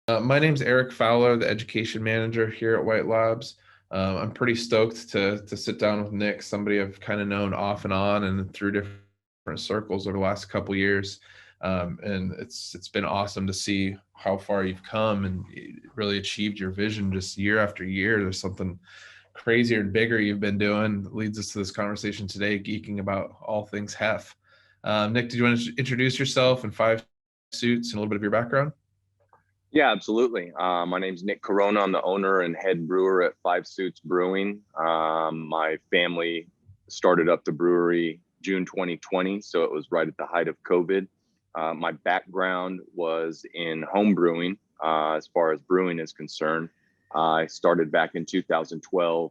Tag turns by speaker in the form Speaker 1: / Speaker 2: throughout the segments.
Speaker 1: My name's Eric Fowler, the education manager here at White Labs. I'm pretty stoked to sit down with Nick, somebody I've kind of known off and on and through different circles over the last couple years. And it's been awesome to see how far you've come and really achieved your vision just year after year. There's something crazier and bigger you've been doing that leads us to this conversation today, geeking about all things hef. Nick, did you want to introduce yourself and Five Suits and a little bit of your background?
Speaker 2: Yeah, absolutely. My name's Nick Corona. I'm the owner and head brewer at Suits Brewing. My family started up the brewery June 2020, so it was right at the height of COVID. My background was in home brewing as far as brewing is concerned. I started back in 2012,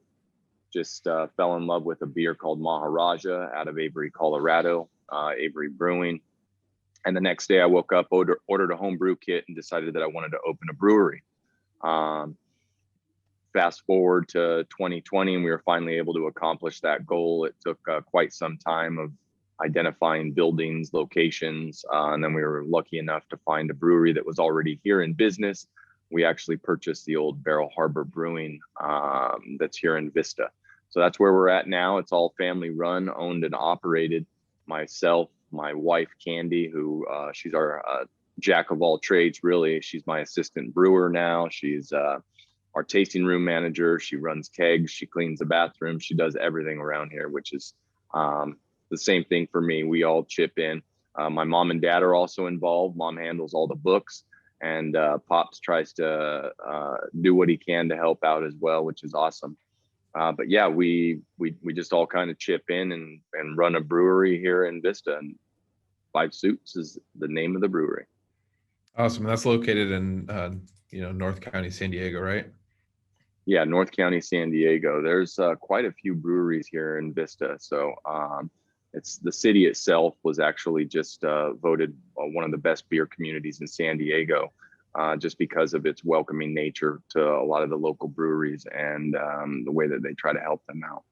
Speaker 2: just fell in love with a beer called Maharaja out of Avery, Colorado, Avery Brewing. And the next day I woke up, ordered a home brew kit, and decided that I wanted to open a brewery. Fast forward to 2020, and we were finally able to accomplish that goal. It took quite some time of identifying buildings, locations, and then we were lucky enough to find a brewery that was already here in business. We actually purchased the old Barrel Harbor Brewing that's here in Vista. So that's where we're at now. It's all family run, owned and operated. Myself, my wife Candy, who she's our jack of all trades, really. She's my assistant brewer now. She's our tasting room manager. She runs kegs, she cleans the bathroom, she does everything around here, which is the same thing for me. We all chip in. My mom and dad are also involved. Mom handles all the books, and Pops tries to do what he can to help out as well, which is awesome. But yeah, we just all kind of chip in and run a brewery here in Vista, and Five Suits is the name of the brewery.
Speaker 1: Awesome. That's located in North County, San Diego, right?
Speaker 2: Yeah, North County, San Diego. There's quite a few breweries here in Vista. So it's the city itself was actually just voted one of the best beer communities in San Diego. Just because of its welcoming nature to a lot of the local breweries and the way that they try to help them out.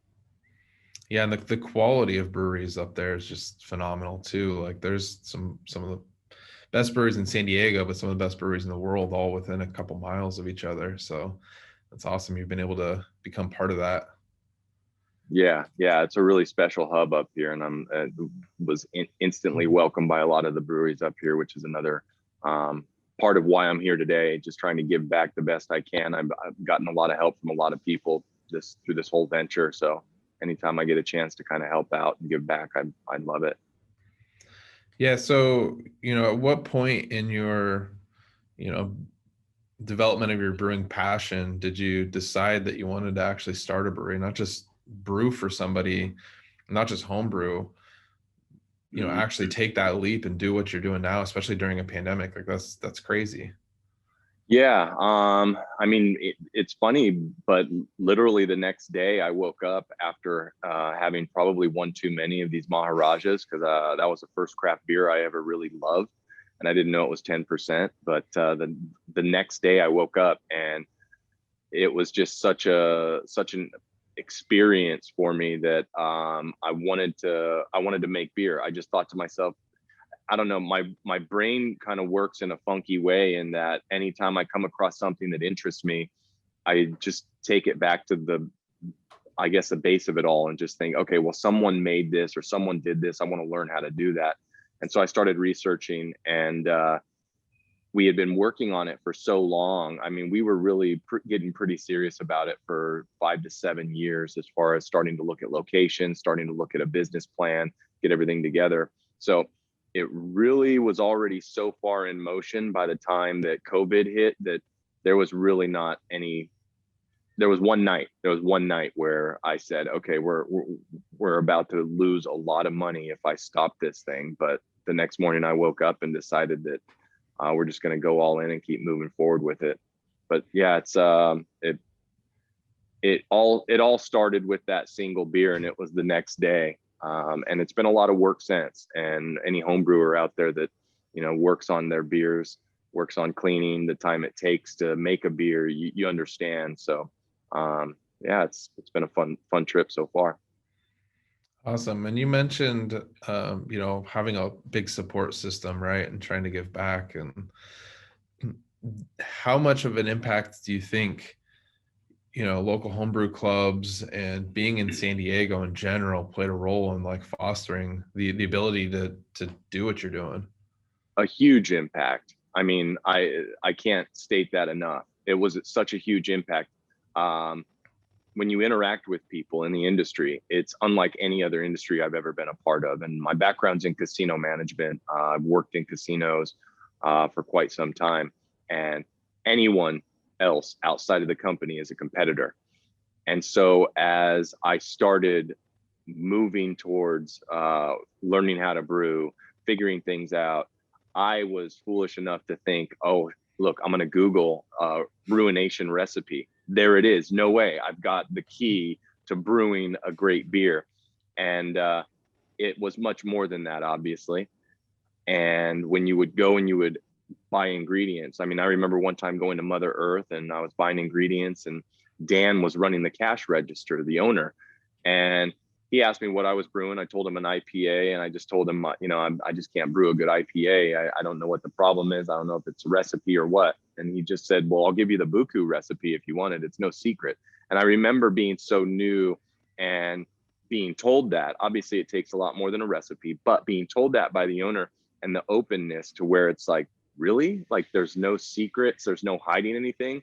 Speaker 1: Yeah, and the quality of breweries up there is just phenomenal too. Like there's some of the best breweries in San Diego, but some of the best breweries in the world all within a couple miles of each other. So that's awesome. You've been able to become part of that.
Speaker 2: Yeah, it's a really special hub up here, and was instantly welcomed by a lot of the breweries up here, which is another part of why I'm here today, just trying to give back the best I can. I've gotten a lot of help from a lot of people through this whole venture. So anytime I get a chance to kind of help out and give back, I love it.
Speaker 1: Yeah. So, at what point in your, you know, development of your brewing passion did you decide that you wanted to actually start a brewery, not just brew for somebody, not just homebrew, actually take that leap and do what you're doing now, especially during a pandemic? Like that's crazy.
Speaker 2: Yeah, I mean, it's funny, but literally the next day I woke up after having probably one too many of these Maharajas, because that was the first craft beer I ever really loved, and I didn't know it was 10%. But the next day I woke up, and it was just such an experience for me that I wanted to make beer. I just thought to myself, I don't know, my brain kind of works in a funky way, in that anytime I come across something that interests me, I just take it back to I guess the base of it all, and just think, okay, well, someone made this or someone did this. I want to learn how to do that. And so I started researching, and we had been working on it for so long. I mean, we were really getting pretty serious about it for 5 to 7 years, as far as starting to look at locations, starting to look at a business plan, get everything together. So it really was already so far in motion by the time that COVID hit, that there was really not any. There was one night where I said, okay, we're about to lose a lot of money if I stop this thing. But the next morning I woke up and decided that we're just going to go all in and keep moving forward with it. But yeah, it all started with that single beer, and it was the next day. And it's been a lot of work since. And any home brewer out there that, works on their beers, works on cleaning, the time it takes to make a beer, you understand. So, yeah, it's been a fun trip so far.
Speaker 1: Awesome. And you mentioned, having a big support system, right? And trying to give back. And how much of an impact do you think, local homebrew clubs and being in San Diego in general played a role in like fostering the ability to do what you're doing?
Speaker 2: A huge impact. I mean, I can't state that enough. It was such a huge impact. Um, when you interact with people in the industry, it's unlike any other industry I've ever been a part of. And my background's in casino management. I've worked in casinos for quite some time, and anyone else outside of the company is a competitor. And so as I started moving towards learning how to brew, figuring things out, I was foolish enough to think, oh, look, I'm going to Google ruination recipe. There it is. No way. I've got the key to brewing a great beer. And it was much more than that, obviously. And when you would go and you would buy ingredients, I mean, I remember one time going to Mother Earth and I was buying ingredients, and Dan was running the cash register, the owner. And he asked me what I was brewing. I told him an IPA, and I just told him, I just can't brew a good IPA. I don't know what the problem is. I don't know if it's a recipe or what. And he just said, well, I'll give you the Buku recipe if you want it. It's no secret. And I remember being so new and being told that. Obviously, it takes a lot more than a recipe, but being told that by the owner and the openness to where it's like, really? Like there's no secrets, there's no hiding anything.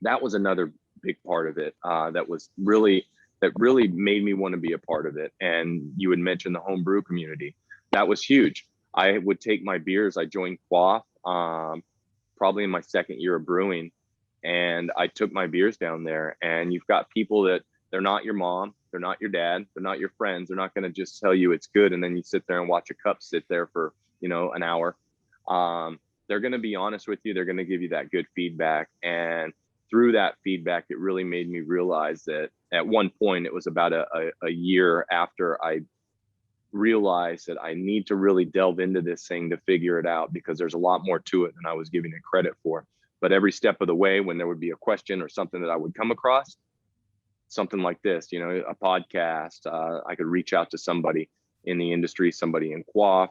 Speaker 2: That was another big part of it that really made me want to be a part of it. And you had mentioned the homebrew community. That was huge. I would take my beers. I joined Quaff probably in my second year of brewing, and I took my beers down there. And you've got people that they're not your mom, they're not your dad, they're not your friends. They're not going to just tell you it's good, and then you sit there and watch a cup sit there for an hour. They're going to be honest with you. They're going to give you that good feedback. And through that feedback, it really made me realize that at one point, it was about a year after I realized that I need to really delve into this thing to figure it out, because there's a lot more to it than I was giving it credit for. But every step of the way, when there would be a question or something that I would come across, something like this, a podcast, I could reach out to somebody in the industry, somebody in Quaff.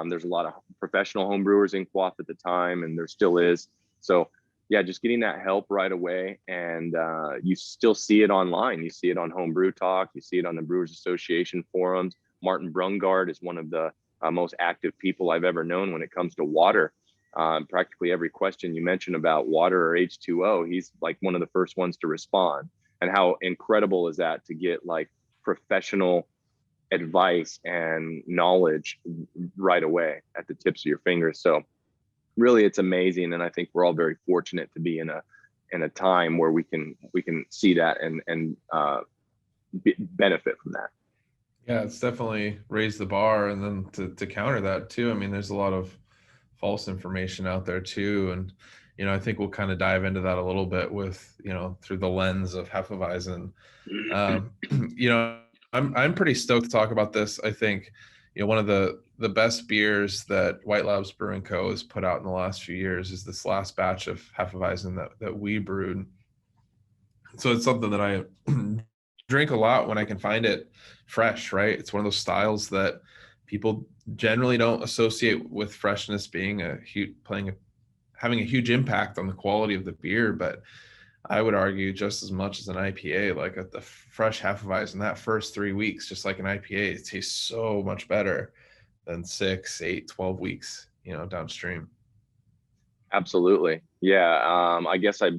Speaker 2: There's a lot of professional homebrewers in Quaff at the time, and there still is. So yeah, just getting that help right away. And you still see it online. You see it on Homebrew Talk. You see it on the Brewers Association forums. Martin Brungard is one of the most active people I've ever known when it comes to water. Practically every question you mention about water or H2O, he's like one of the first ones to respond. And how incredible is that to get like professional advice and knowledge right away at the tips of your fingers. So really, it's amazing. And I think we're all very fortunate to be in a time where we can see that and benefit from that.
Speaker 1: Yeah, it's definitely raised the bar. And then to counter that too, I mean, there's a lot of false information out there too. And, I think we'll kind of dive into that a little bit with, through the lens of Hefeweizen. I'm pretty stoked to talk about this. I think, one of the best beers that White Labs Brewing Co. has put out in the last few years is this last batch of Hefeweizen that we brewed. So it's something that I drink a lot when I can find it fresh, right? It's one of those styles that people generally don't associate with freshness being having a huge impact on the quality of the beer, but I would argue just as much as an IPA. Like at the fresh Hefeweizen, that first 3 weeks, just like an IPA, it tastes so much better than 6, 8, 12 weeks, downstream.
Speaker 2: Absolutely. Yeah. I guess I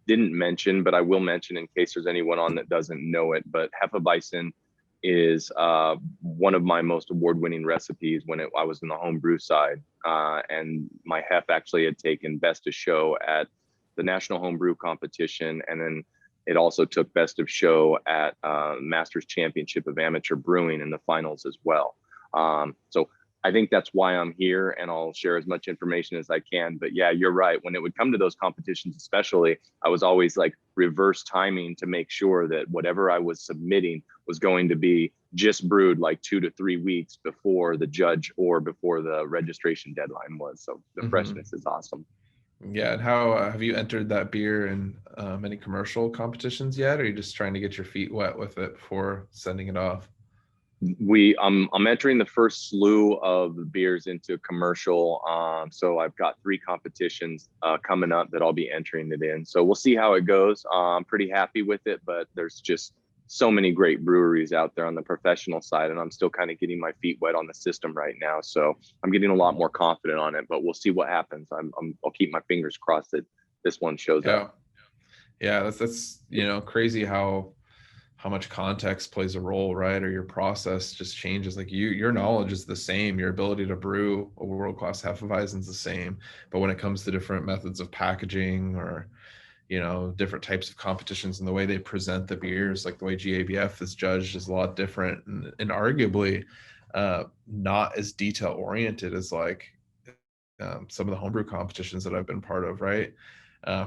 Speaker 2: didn't mention, but I will mention in case there's anyone on that doesn't know it, but Hefeweizen is one of my most award-winning recipes when I was in the homebrew side. And my Hef actually had taken Best of Show at the National Homebrew Competition. And then it also took Best of Show at Masters Championship of Amateur Brewing in the finals as well. So I think that's why I'm here, and I'll share as much information as I can. But yeah, you're right. When it would come to those competitions, especially, I was always like reverse timing to make sure that whatever I was submitting was going to be just brewed like 2 to 3 weeks before the judge or before the registration deadline was. So the freshness is awesome.
Speaker 1: Yeah. And how have you entered that beer in any commercial competitions yet? Or are you just trying to get your feet wet with it before sending it off?
Speaker 2: I'm entering the first slew of beers into commercial. So I've got 3 competitions coming up that I'll be entering it in. So we'll see how it goes. I'm pretty happy with it, but there's just so many great breweries out there on the professional side, and I'm still kind of getting my feet wet on the system right now. So I'm getting a lot more confident on it, but we'll see what happens. I'll keep my fingers crossed that this one shows up.
Speaker 1: Yeah. Yeah, that's crazy how much context plays a role, right? Or your process just changes. Like your knowledge is the same, your ability to brew a world-class Hefeweizen is the same, but when it comes to different methods of packaging or different types of competitions and the way they present the beers, like the way GABF is judged is a lot different and arguably not as detail oriented as like some of the homebrew competitions that I've been part of, right?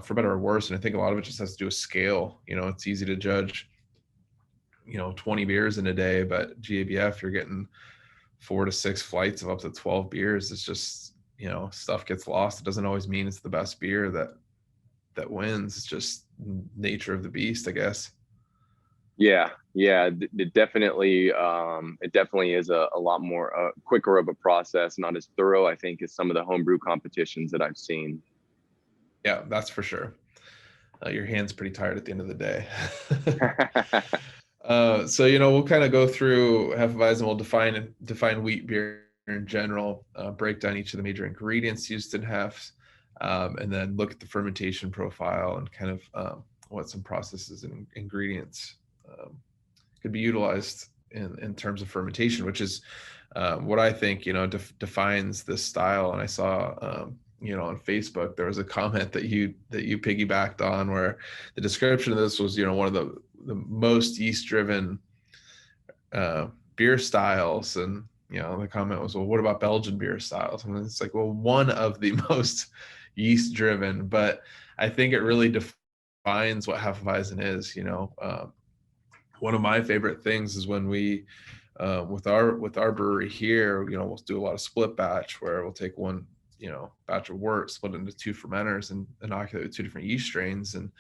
Speaker 1: For better or worse. And I think a lot of it just has to do with scale. It's easy to judge 20 beers in a day, but GABF, you're getting 4 to 6 flights of up to 12 beers. It's just, stuff gets lost. It doesn't always mean it's the best beer that wins. It's just nature of the beast, I guess.
Speaker 2: Yeah, it definitely is a lot more quicker of a process, not as thorough, I think, as some of the homebrew competitions that I've seen.
Speaker 1: Yeah, that's for sure. Your hand's pretty tired at the end of the day. So we'll kind of go through Hefeweizen. We'll define wheat beer in general, break down each of the major ingredients used in Hefs, and then look at the fermentation profile and kind of what some processes and ingredients could be utilized in terms of fermentation, which is what I think defines this style. And I saw on Facebook there was a comment that you piggybacked on where the description of this was one of the most yeast driven beer styles, and the comment was, well, what about Belgian beer styles? And it's like, well, one of the most yeast driven, but I think it really defines what Hefeweizen is. One of my favorite things is when we with our brewery here, we'll do a lot of split batch where we'll take one batch of wort, split it into 2 fermenters and inoculate with 2 different yeast strains, and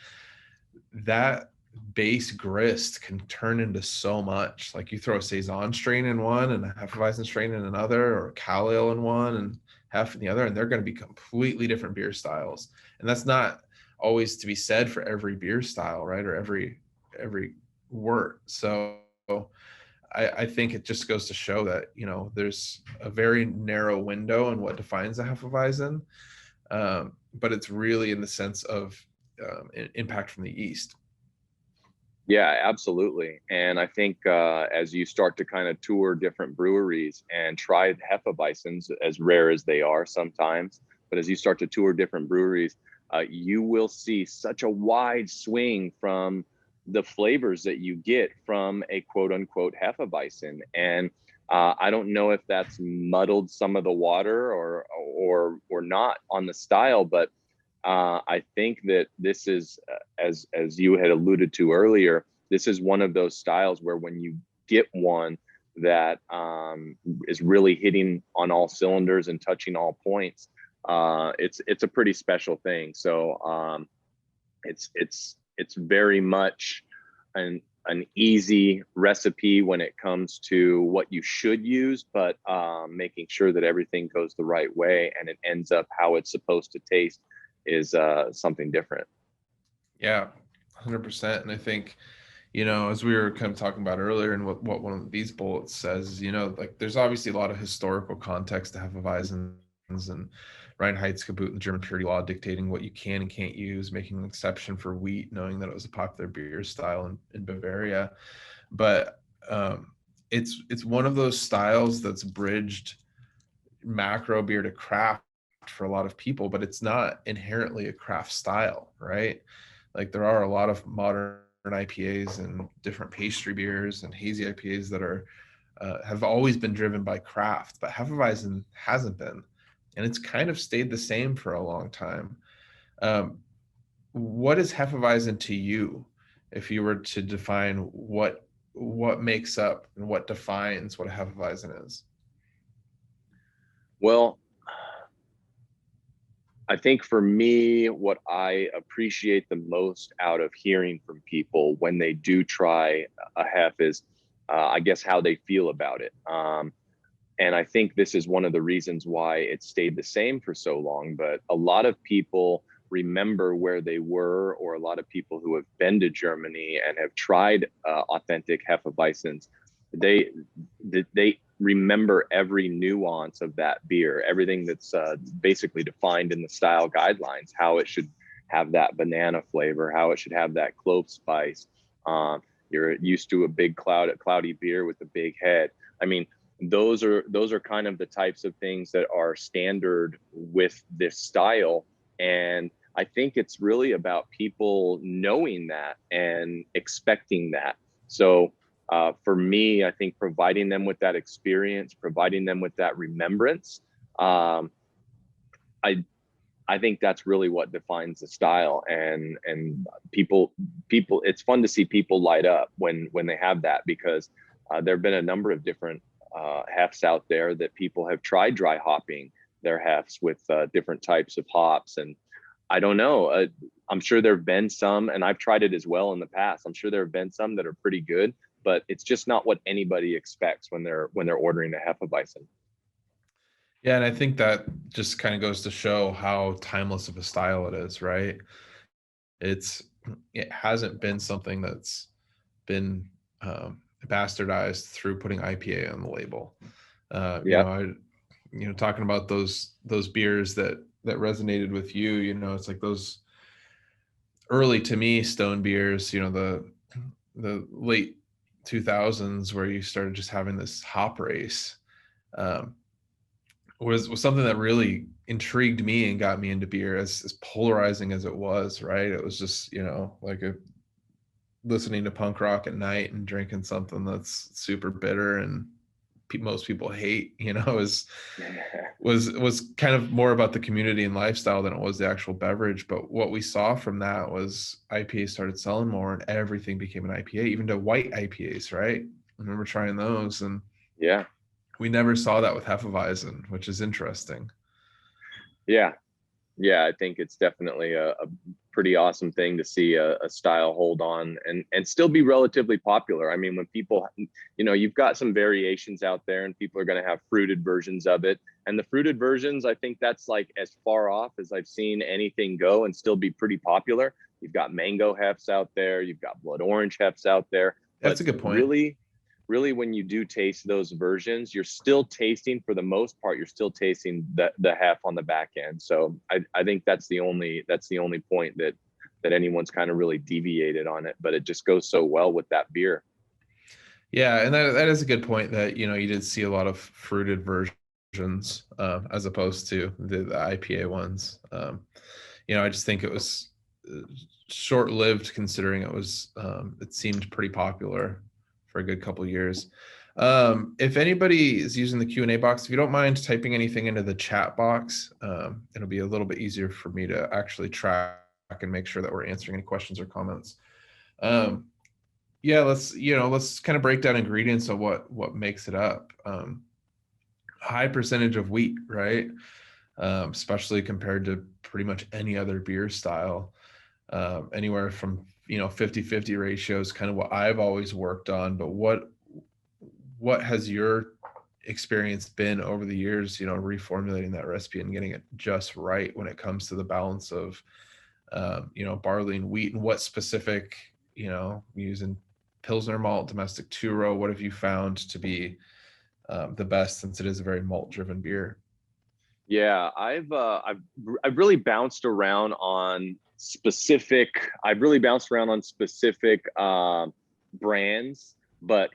Speaker 1: that base grist can turn into so much. Like you throw a saison strain in one and a Hefeweizen strain in another, or a Kale Ale in one and Hef in the other, and they're going to be completely different beer styles. And that's not always to be said for every beer style, right? Or every wort. So I think it just goes to show that there's a very narrow window in what defines a Hefeweizen, but it's really in the sense of impact from the yeast.
Speaker 2: Yeah, absolutely. And I think as you start to kind of tour different breweries and try Hefeweizens, as rare as they are sometimes, but as you start to tour different breweries, you will see such a wide swing from the flavors that you get from a quote unquote Hefeweizen. And I don't know if that's muddled some of the water or not on the style, but I think that this is, as you had alluded to earlier, this is one of those styles where when you get one that is really hitting on all cylinders and touching all points, it's a pretty special thing. So it's very much an easy recipe when it comes to what you should use, but making sure that everything goes the right way and it ends up how it's supposed to taste is something different.
Speaker 1: Yeah, 100%. And I think, as we were kind of talking about earlier, and what one of these bullets says, like there's obviously a lot of historical context to Hefeweizens, and Reinheitsgebot, the German purity law, dictating what you can and can't use, making an exception for wheat, knowing that it was a popular beer style in Bavaria. But it's one of those styles that's bridged macro beer to craft for a lot of people, but it's not inherently a craft style, right? Like there are a lot of modern IPAs and different pastry beers and hazy IPAs that are have always been driven by craft, but Hefeweizen hasn't been, and it's kind of stayed the same for a long time. What is Hefeweizen to you, if you were to define what makes up and what defines what a Hefeweizen is?
Speaker 2: Well, I think for me, what I appreciate the most out of hearing from people when they do try a Hef is I guess how they feel about it. And I think this is one of the reasons why it stayed the same for so long. But a lot of people remember where they were, or a lot of people who have been to Germany and have tried authentic Hefeweizens, they remember every nuance of that beer, everything that's basically defined in the style guidelines, how it should have that banana flavor, how it should have that clove spice. You're used to a big cloudy beer with a big head. I mean, those are kind of the types of things that are standard with this style. And I think it's really about people knowing that and expecting that. So for me, I think providing them with that experience, providing them with that remembrance, I think that's really what defines the style. And people, it's fun to see people light up when they have that, because there have been a number of different hefts out there that people have tried dry hopping their hefts with different types of hops. And I don't know, I'm sure there have been some, and I've tried it as well in the past. I'm sure there have been some that are pretty good, but it's just not what anybody expects when they're ordering a Hefeweizen.
Speaker 1: Yeah, and I think that just kind of goes to show how timeless of a style it is, right? It hasn't been something that's been bastardized through putting IPA on the label.
Speaker 2: Yeah.
Speaker 1: Talking about those beers that resonated with you, it's like those early, to me, stone beers, the late 2000s, where you started just having this hop race. Was something that really intrigued me and got me into beer, as polarizing as it was, right? It was just, like listening to punk rock at night and drinking something that's super bitter and most people hate, was kind of more about the community and lifestyle than it was the actual beverage. But what we saw from that was IPA started selling more and everything became an IPA, even to white IPAs, right? I remember trying those, and
Speaker 2: yeah,
Speaker 1: we never saw that with Hefeweizen, which is interesting.
Speaker 2: Yeah. I think it's definitely a pretty awesome thing to see a style hold on and still be relatively popular. I mean, when people, you've got some variations out there and people are going to have fruited versions of it. And the fruited versions, I think that's like as far off as I've seen anything go and still be pretty popular. You've got mango hefts out there. You've got blood orange hefts out there.
Speaker 1: That's a good point.
Speaker 2: Really, when you do taste those versions, you're still tasting, for the most part, you're still tasting the hef on the back end. So I think that's the only point that anyone's kind of really deviated on it, but it just goes so well with that beer.
Speaker 1: Yeah, and that is a good point, that you did see a lot of fruited versions as opposed to the IPA ones. I just think it was short-lived, considering it seemed pretty popular for a good couple of years. If anybody is using the Q&A box, if you don't mind typing anything into the chat box, it'll be a little bit easier for me to actually track and make sure that we're answering any questions or comments. Let's kind of break down ingredients of what makes it up. High percentage of wheat, right? Especially compared to pretty much any other beer style. Anywhere from 50-50 ratios, kind of what I've always worked on. But what has your experience been over the years, reformulating that recipe and getting it just right when it comes to the balance of barley and wheat, and what specific, using Pilsner malt, domestic two-row, what have you found to be the best, since it is a very malt driven beer?
Speaker 2: Yeah, I've really bounced around on specific brands, but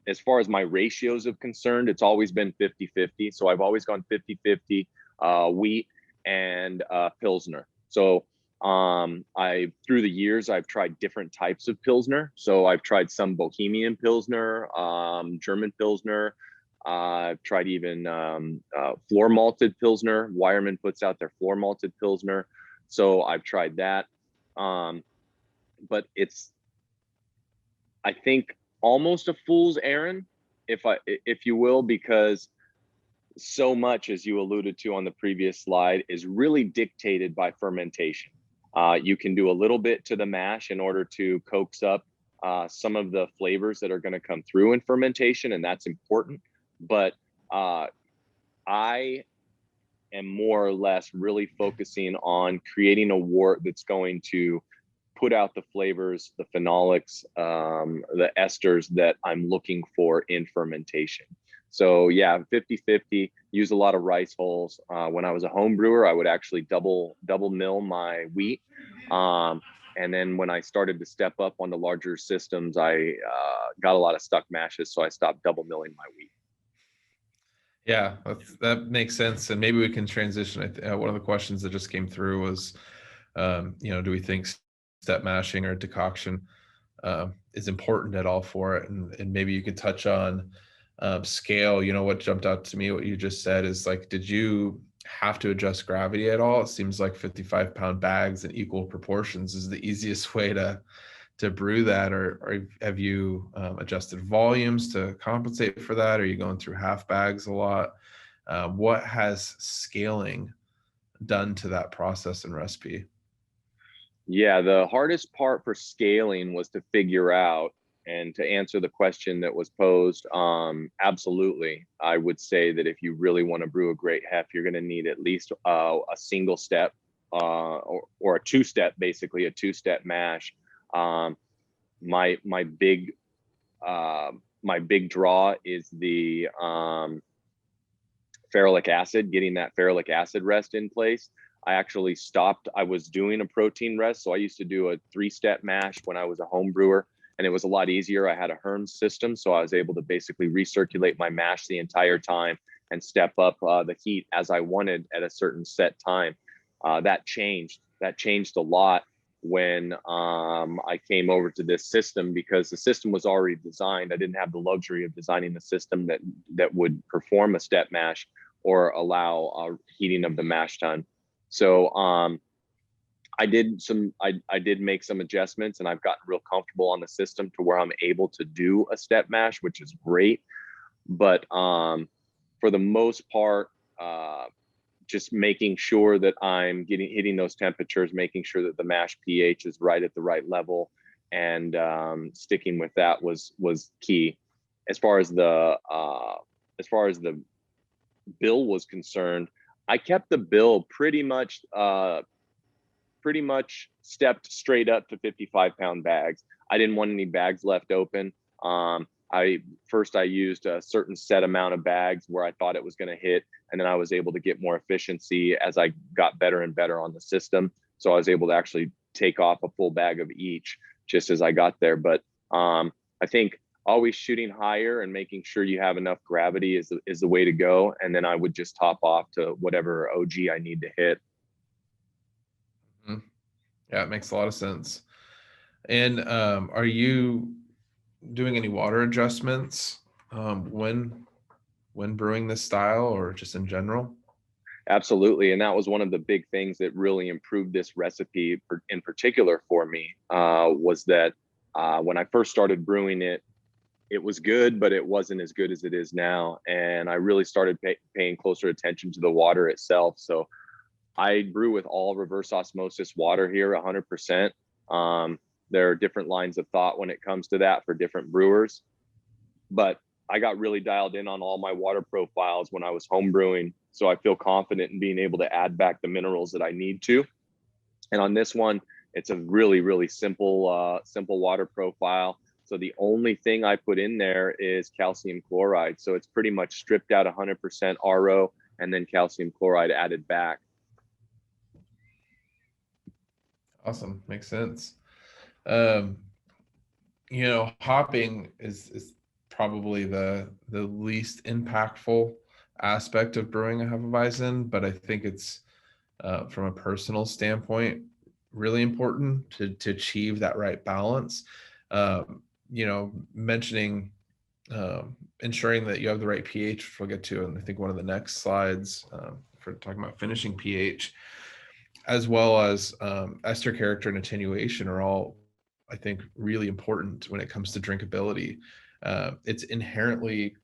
Speaker 2: as far as my ratios are concerned, it's always been 50-50. So I've always gone 50-50 wheat and Pilsner. So through the years, I've tried different types of Pilsner. So I've tried some Bohemian Pilsner, German Pilsner. I've tried even floor malted Pilsner. Weyermann puts out their floor malted Pilsner. So I've tried that. But it's, I think, almost a fool's errand, if you will, because so much, as you alluded to on the previous slide, is really dictated by fermentation. You can do a little bit to the mash in order to coax up some of the flavors that are going to come through in fermentation, and that's important. But I am more or less really focusing on creating a wort that's going to put out the flavors, the phenolics, the esters that I'm looking for in fermentation. So yeah, 50-50, use a lot of rice hulls. When I was a home brewer, I would actually double mill my wheat. And then when I started to step up on the larger systems, I got a lot of stuck mashes, so I stopped double milling my wheat.
Speaker 1: Yeah, that makes sense. And maybe we can transition. One of the questions that just came through was, do we think step mashing or decoction is important at all for it? And maybe you could touch on scale. What jumped out to me, what you just said is like, did you have to adjust gravity at all? It seems like 55-pound bags in equal proportions is the easiest way to brew that, or have you adjusted volumes to compensate for that? Are you going through half bags a lot? What has scaling done to that process and recipe?
Speaker 2: Yeah, the hardest part for scaling was to figure out, and to answer the question that was posed, absolutely. I would say that if you really want to brew a great hef, you're going to need at least a single step or a two-step, basically a two-step mash. My big draw is the ferulic acid, getting that ferulic acid rest in place. I actually stopped. I was doing a protein rest. So I used to do a 3-step mash when I was a home brewer, and it was a lot easier. I had a Herms system, so I was able to basically recirculate my mash the entire time and step up the heat as I wanted at a certain set time. That changed a lot when I came over to this system, because the system was already designed. I didn't have the luxury of designing the system that would perform a step mash or allow heating of the mash tun. So I did make some adjustments, and I've gotten real comfortable on the system to where I'm able to do a step mash, which is great. But for the most part, just making sure that I'm hitting those temperatures, making sure that the mash pH is right at the right level, and sticking with that was key. As far as the bill was concerned, I kept the bill pretty much stepped straight up to 55-pound bags. I didn't want any bags left open. I used a certain set amount of bags where I thought it was going to hit, and then I was able to get more efficiency as I got better and better on the system. So I was able to actually take off a full bag of each just as I got there. But I think always shooting higher and making sure you have enough gravity is the way to go. And then I would just top off to whatever OG I need to hit.
Speaker 1: Mm-hmm. Yeah, it makes a lot of sense. And are you doing any water adjustments when brewing this style, or just in general?
Speaker 2: Absolutely. And that was one of the big things that really improved this recipe in particular for me, was that when I first started brewing it, it was good, but it wasn't as good as it is now. And I really started paying closer attention to the water itself. So I brew with all reverse osmosis water here, 100%. There are different lines of thought when it comes to that for different brewers, but I got really dialed in on all my water profiles when I was home brewing. So I feel confident in being able to add back the minerals that I need to. And on this one, it's a really, really simple water profile. So the only thing I put in there is calcium chloride. So it's pretty much stripped out 100% RO and then calcium chloride added back.
Speaker 1: Awesome. Makes sense. Hopping is probably the least impactful aspect of brewing a Hefeweizen, but I think it's from a personal standpoint really important to achieve that right balance. Mentioning ensuring that you have the right pH, which we'll get to, and I think one of the next slides for talking about finishing pH, as well as ester character and attenuation are all, I think, really important when it comes to drinkability. It's inherently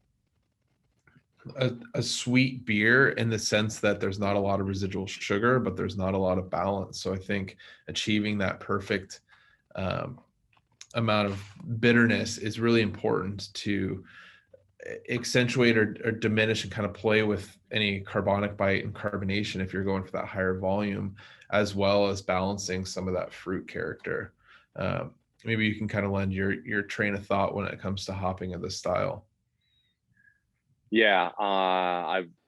Speaker 1: a sweet beer in the sense that there's not a lot of residual sugar, but there's not a lot of balance. So I think achieving that perfect amount of bitterness is really important to accentuate or diminish and kind of play with any carbonic bite and carbonation if you're going for that higher volume, as well as balancing some of that fruit character. Maybe you can kind of lend your train of thought when it comes to hopping of this style.
Speaker 2: Yeah,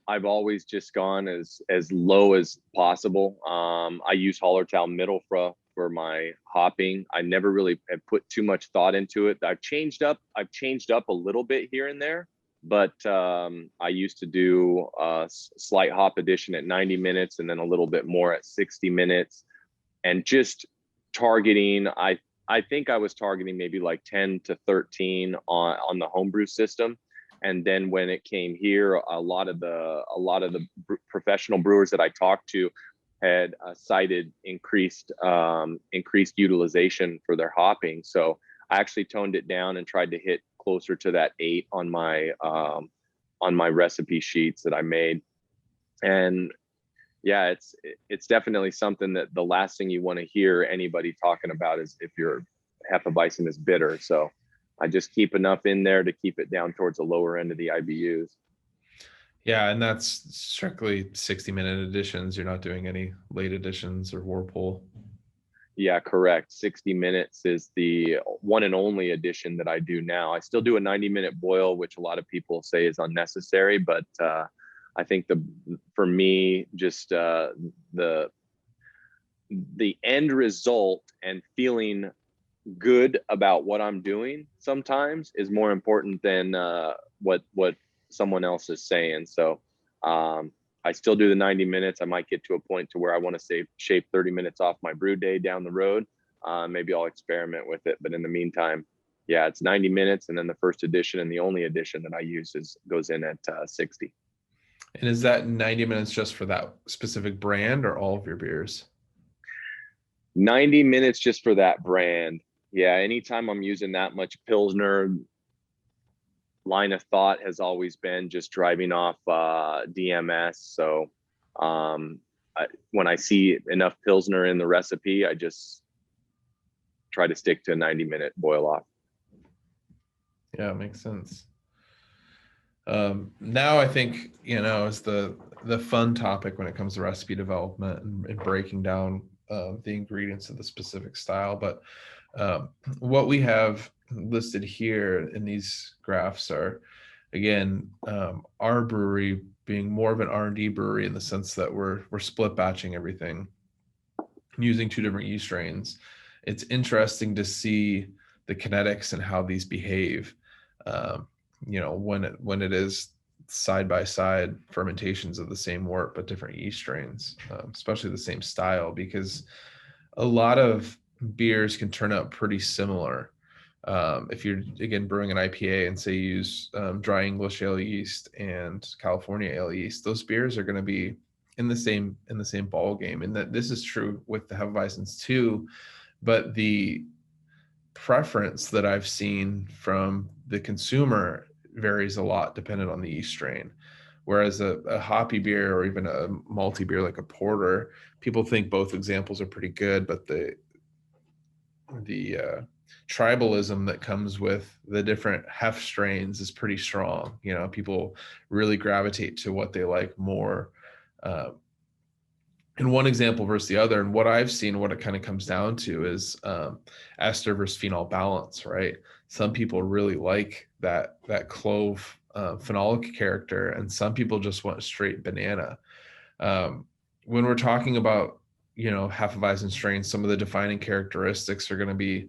Speaker 2: I've always just gone as low as possible. I use Hallertau Mittelfra for my hopping. I never really have put too much thought into it. I've changed up a little bit here and there, but I used to do a slight hop addition at 90 minutes and then a little bit more at 60 minutes, and just targeting. I think I was targeting maybe like 10 to 13 on the homebrew system. And then when it came here, a lot of the professional brewers that I talked to had cited increased utilization for their hopping. So I actually toned it down and tried to hit closer to that 8 on my recipe sheets that I made. And yeah, it's definitely something that the last thing you want to hear anybody talking about is if your Hefeweizen is bitter. So I just keep enough in there to keep it down towards the lower end of the IBUs.
Speaker 1: Yeah, and that's strictly 60-minute additions. You're not doing any late additions or whirlpool.
Speaker 2: Yeah, correct. 60 minutes is the one and only addition that I do now. I still do a 90-minute boil, which a lot of people say is unnecessary, but I think for me, just the end result and feeling good about what I'm doing sometimes is more important than what someone else is saying. So I still do the 90 minutes. I might get to a point to where I want to shave 30 minutes off my brew day down the road. Maybe I'll experiment with it. But in the meantime, yeah, it's 90 minutes. And then the first edition and the only edition that I use goes in at 60.
Speaker 1: And is that 90 minutes just for that specific brand or all of your beers?
Speaker 2: 90 minutes just for that brand. Yeah, anytime I'm using that much Pilsner, line of thought has always been just driving off DMS. So when I see enough Pilsner in the recipe, I just try to stick to a 90-minute boil off.
Speaker 1: Yeah, it makes sense. Now I think, is the fun topic when it comes to recipe development and breaking down the ingredients of the specific style. But what we have listed here in these graphs are, again, our brewery being more of an R&D brewery in the sense that we're split batching everything using 2 different yeast strains. It's interesting to see the kinetics and how these behave. When it is side by side fermentations of the same wort but different yeast strains, especially the same style, because a lot of beers can turn out pretty similar. If you're, again, brewing an IPA and say you use dry English ale yeast and California ale yeast, those beers are going to be in the same ball game. And that this is true with the Hefeweizens too, but the preference that I've seen from the consumer varies a lot depending on the yeast strain. Whereas a hoppy beer or even a malty beer like a porter, people think both examples are pretty good, but the tribalism that comes with the different hef strains is pretty strong. People really gravitate to what they like more in one example versus the other. And what I've seen, what it kind of comes down to is ester versus phenol balance, right? Some people really like that clove phenolic character, and some people just want straight banana. When we're talking about, Hefeweizen strains, some of the defining characteristics are going to be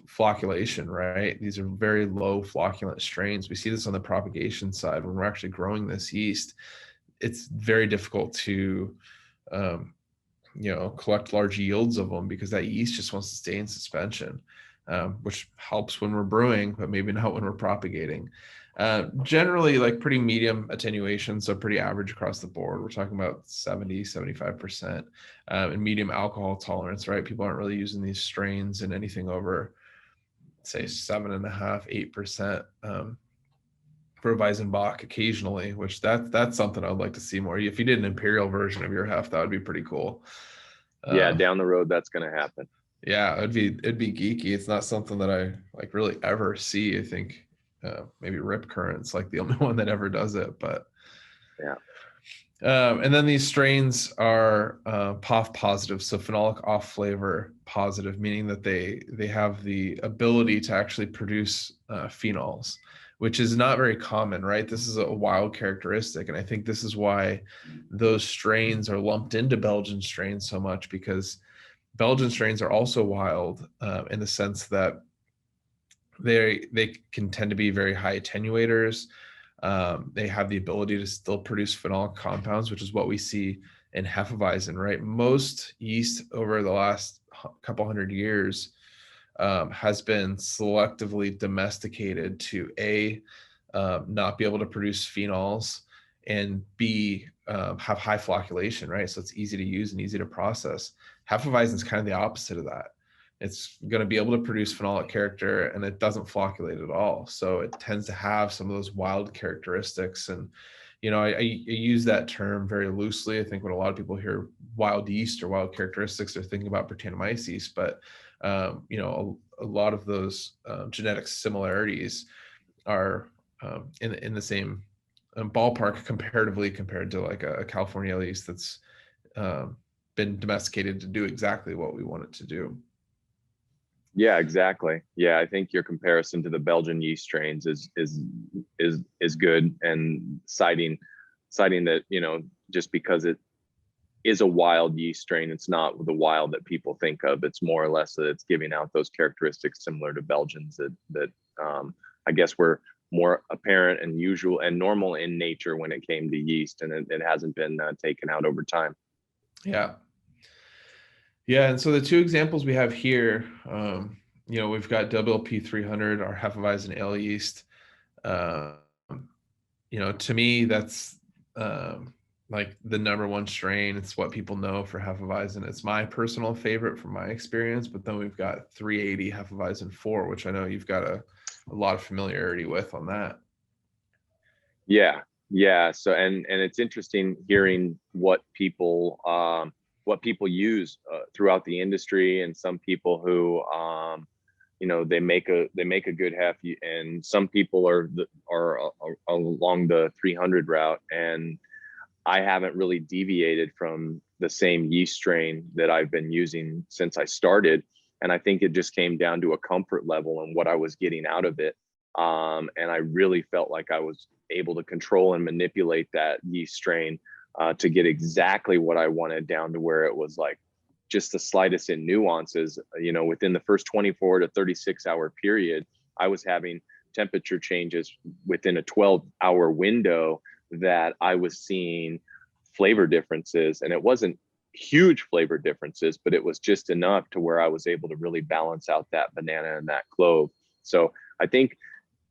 Speaker 1: flocculation, right? These are very low flocculant strains. We see this on the propagation side. When we're actually growing this yeast, it's very difficult to collect large yields of them because that yeast just wants to stay in suspension, which helps when we're brewing, but maybe not when we're propagating. Generally, like pretty medium attenuation, so pretty average across the board. We're talking about 70-75%, and medium alcohol tolerance, right? People aren't really using these strains in anything over, say, 7.5-8%. For Weizenbach occasionally, which that's something I'd like to see more. If you did an imperial version of your hef, that would be pretty cool.
Speaker 2: Yeah, down the road, that's going to happen.
Speaker 1: Yeah, it'd be geeky. It's not something that I like really ever see. I think maybe Rip Current's like the only one that ever does it, but
Speaker 2: Yeah.
Speaker 1: and then these strains are POF positive, so phenolic off flavor positive, meaning that they have the ability to actually produce phenols, which is not very common, right? This is a wild characteristic, and I think this is why those strains are lumped into Belgian strains so much, because Belgian strains are also wild in the sense that they can tend to be very high attenuators. They have the ability to still produce phenolic compounds, which is what we see in Hefeweizen, right? Most yeast over the last couple hundred years has been selectively domesticated to not be able to produce phenols, and B, have high flocculation, right? So it's easy to use and easy to process. Hefeweizen is kind of the opposite of that. It's going to be able to produce phenolic character, and it doesn't flocculate at all. So it tends to have some of those wild characteristics. And, I use that term very loosely. I think when a lot of people hear wild yeast or wild characteristics, they're thinking about Brettanomyces yeast, but a lot of those genetic similarities are in the same ballpark comparatively, compared to like a California yeast that's been domesticated to do exactly what we want it to do.
Speaker 2: Yeah, exactly. Yeah, I think your comparison to the Belgian yeast strains is good, and citing that, just because it is a wild yeast strain, it's not the wild that people think of. It's more or less that it's giving out those characteristics similar to Belgians that I guess were more apparent and usual and normal in nature when it came to yeast, and it hasn't been taken out over time.
Speaker 1: Yeah. Yeah, and so the two examples we have here, we've got WLP 300, our Hefeweizen ale yeast. To me, that's like the number one strain. It's what people know for Hefeweizen. It's my personal favorite from my experience, but then we've got 380 Hefeweizen 4, which I know you've got a lot of familiarity with on that.
Speaker 2: Yeah. So, and it's interesting hearing what people use throughout the industry, and some people who they make a good hef, and some people are along the 300 route, and I haven't really deviated from the same yeast strain that I've been using since I started. And I think it just came down to a comfort level and what I was getting out of it. And I really felt like I was able to control and manipulate that yeast strain to get exactly what I wanted, down to where it was like just the slightest in nuances. Within the first 24 to 36-hour period, I was having temperature changes within a 12-hour window that I was seeing flavor differences. And it wasn't huge flavor differences, but it was just enough to where I was able to really balance out that banana and that clove. So I think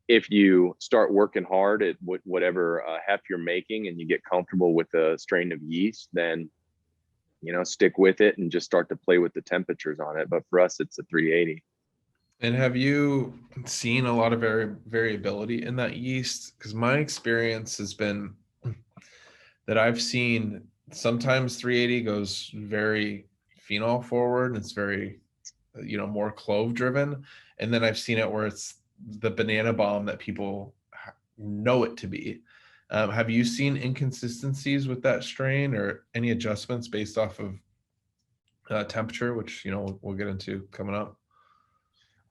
Speaker 2: if you start working hard at whatever hef you're making, and you get comfortable with a strain of yeast, then stick with it and just start to play with the temperatures on it. But for us, it's a 380.
Speaker 1: And have you seen a lot of variability in that yeast? Because my experience has been that I've seen sometimes 380 goes very phenol forward, and it's very, more clove driven. And then I've seen it where it's the banana bomb that people know it to be. Have you seen inconsistencies with that strain, or any adjustments based off of temperature, which, we'll get into coming up?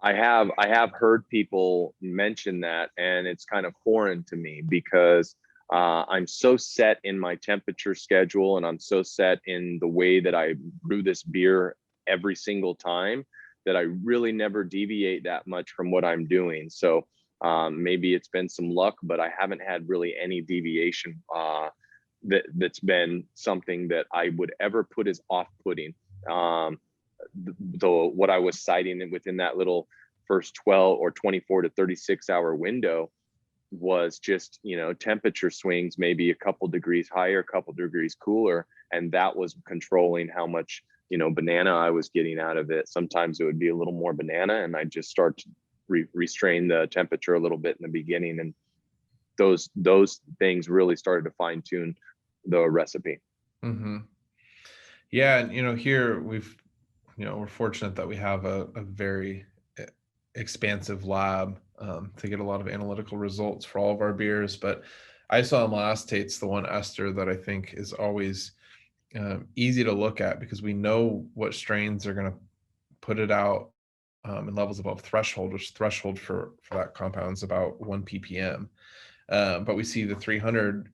Speaker 2: I have heard people mention that, and it's kind of foreign to me, because I'm so set in my temperature schedule, and I'm so set in the way that I brew this beer every single time, that I really never deviate that much from what I'm doing. So maybe it's been some luck, but I haven't had really any deviation that's been something that I would ever put as off-putting. What I was citing within that little first 12 or 24 to 36-hour window was just, temperature swings, maybe a couple degrees higher, a couple degrees cooler. And that was controlling how much, banana I was getting out of it. Sometimes it would be a little more banana, and I'd just start to restrain the temperature a little bit in the beginning. And those things really started to fine tune the recipe.
Speaker 1: Mm-hmm. Yeah. And, here we're fortunate that we have a very expansive lab to get a lot of analytical results for all of our beers. But isoamyl acetate's the one ester that I think is always easy to look at, because we know what strains are going to put it out in levels above threshold, which threshold for that compound is about 1 ppm. But we see the 300,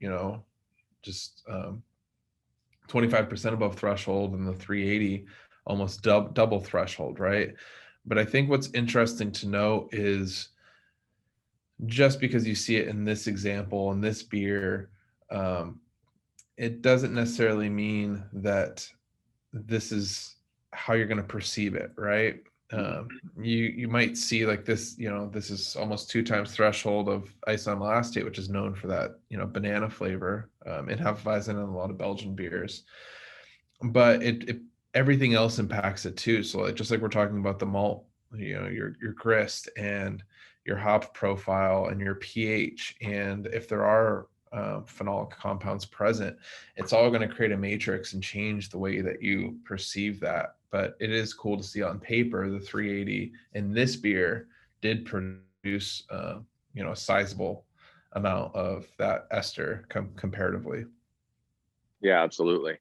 Speaker 1: just 25% above threshold, and the 380 almost double threshold, right? But I think what's interesting to note is, just because you see it in this example, in this beer, it doesn't necessarily mean that this is how you're going to perceive it, right? You might see like this, this is almost 2 times threshold of isoamyl acetate, which is known for that, banana flavor, in Hefeweizen and a lot of Belgian beers. But it everything else impacts it too. So just like we're talking about the malt, your grist and your hop profile and your pH, and if there are phenolic compounds present, it's all going to create a matrix and change the way that you perceive that. But it is cool to see on paper the 380 in this beer did produce a sizable amount of that ester comparatively.
Speaker 2: Yeah, absolutely.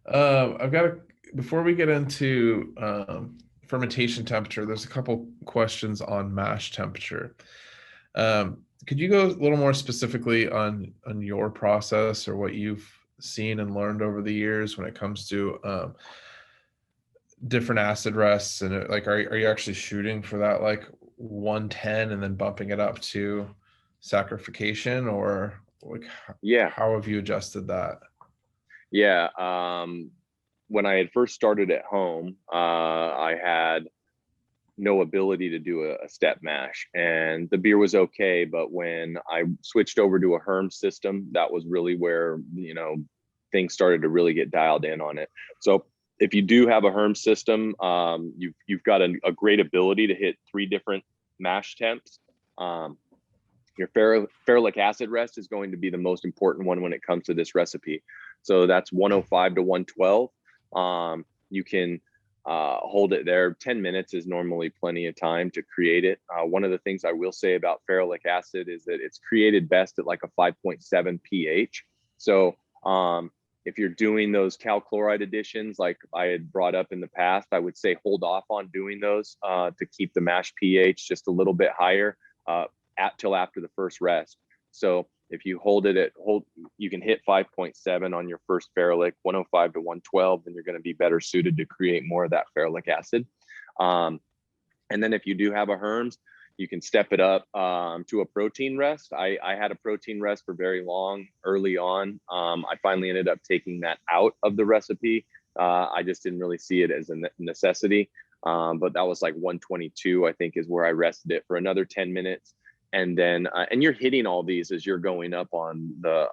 Speaker 1: Before we get into fermentation temperature, there's a couple questions on mash temperature. Could you go a little more specifically on your process, or what you've seen and learned over the years when it comes to different acid rests? And like, are you actually shooting for that like 110 and then bumping it up to saccharification, or like
Speaker 2: Yeah.
Speaker 1: how have you adjusted that?
Speaker 2: Yeah. When I had first started at home, I had no ability to do a step mash, and the beer was okay. But when I switched over to a Herm system, that was really where, things started to really get dialed in on it. So if you do have a Herm system, you've got a great ability to hit 3 different mash temps. Your ferulic acid rest is going to be the most important one when it comes to this recipe. So that's 105 to 112. You can hold it there. 10 minutes is normally plenty of time to create it. One of the things I will say about ferulic acid is that it's created best at like a 5.7 pH. So if you're doing those cal chloride additions, like I had brought up in the past, I would say hold off on doing those to keep the mash pH just a little bit higher till after the first rest. So if you you can hit 5.7 on your first ferulic, 105 to 112, then you're going to be better suited to create more of that ferulic acid. And then if you do have a Herms, you can step it up to a protein rest. I had a protein rest for very long early on. I finally ended up taking that out of the recipe. I just didn't really see it as a necessity. But that was like 122, I think, is where I rested it for another 10 minutes. And then, and you're hitting all these as you're going up on the